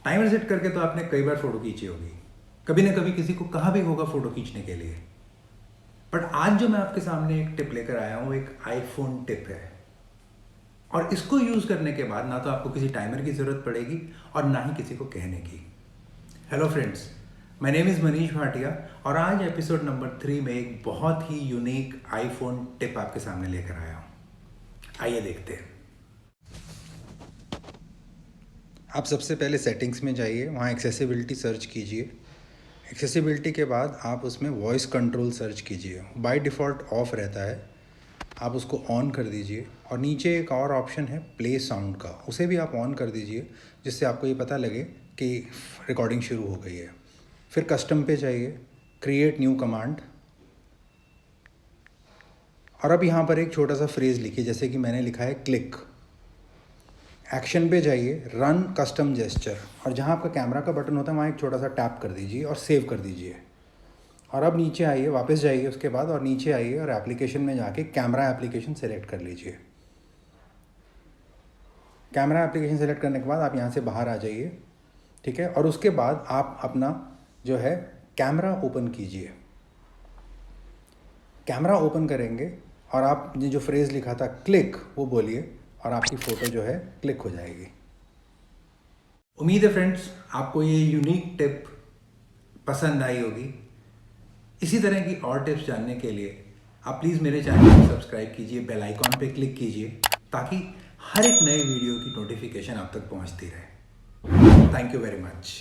Timer set करके तो आपने कई बार फ़ोटो खींची होगी, कभी ना कभी किसी को कहा भी होगा फ़ोटो खींचने के लिए। बट आज जो मैं आपके सामने एक टिप लेकर आया हूँ, एक आईफोन टिप है। और इसको यूज़ करने के बाद ना तो आपको किसी टाइमर की ज़रूरत पड़ेगी और ना ही किसी को कहने की। Hello friends, my name is Manish Bhatia और आज एपिसोड नंबर 3 में एक बहुत ही यूनिक आईफोन टिप आपके सामने लेकर आया हूँ। आइए देखते हैं। आप सबसे पहले सेटिंग्स में जाइए, वहाँ एक्सेसिबिलिटी सर्च कीजिए। एक्सेसिबिलिटी के बाद आप उसमें वॉइस कंट्रोल सर्च कीजिए। बाय डिफ़ॉल्ट ऑफ रहता है, आप उसको ऑन कर दीजिए। और नीचे एक और ऑप्शन है प्ले साउंड का, उसे भी आप ऑन कर दीजिए, जिससे आपको ये पता लगे कि रिकॉर्डिंग शुरू हो गई है। फिर कस्टम पे जाइए, क्रिएट न्यू कमांड, और अब यहाँ पर एक छोटा सा फ्रेज़ लिखिए, जैसे कि मैंने लिखा है क्लिक। एक्शन पे जाइए, रन कस्टम जेस्चर, और जहाँ आपका कैमरा का बटन होता है वहाँ एक छोटा सा टैप कर दीजिए और सेव कर दीजिए। और अब नीचे आइए, वापस जाइए उसके बाद, और नीचे आइए और एप्लीकेशन में जाके कैमरा एप्लीकेशन सेलेक्ट कर लीजिए। कैमरा एप्लीकेशन सेलेक्ट करने के बाद आप यहाँ से बाहर आ जाइए, ठीक है। और उसके बाद आप अपना जो है कैमरा ओपन कीजिए। कैमरा ओपन करेंगे और आपने जो फ्रेज़ लिखा था क्लिक, वो बोलिए और आपकी फ़ोटो जो है क्लिक हो जाएगी। उम्मीद है फ्रेंड्स आपको ये यूनिक टिप पसंद आई होगी। इसी तरह की और टिप्स जानने के लिए आप प्लीज़ मेरे चैनल को सब्सक्राइब कीजिए, बेल आइकॉन पे क्लिक कीजिए, ताकि हर एक नए वीडियो की नोटिफिकेशन आप तक पहुंचती रहे। Thank you very much.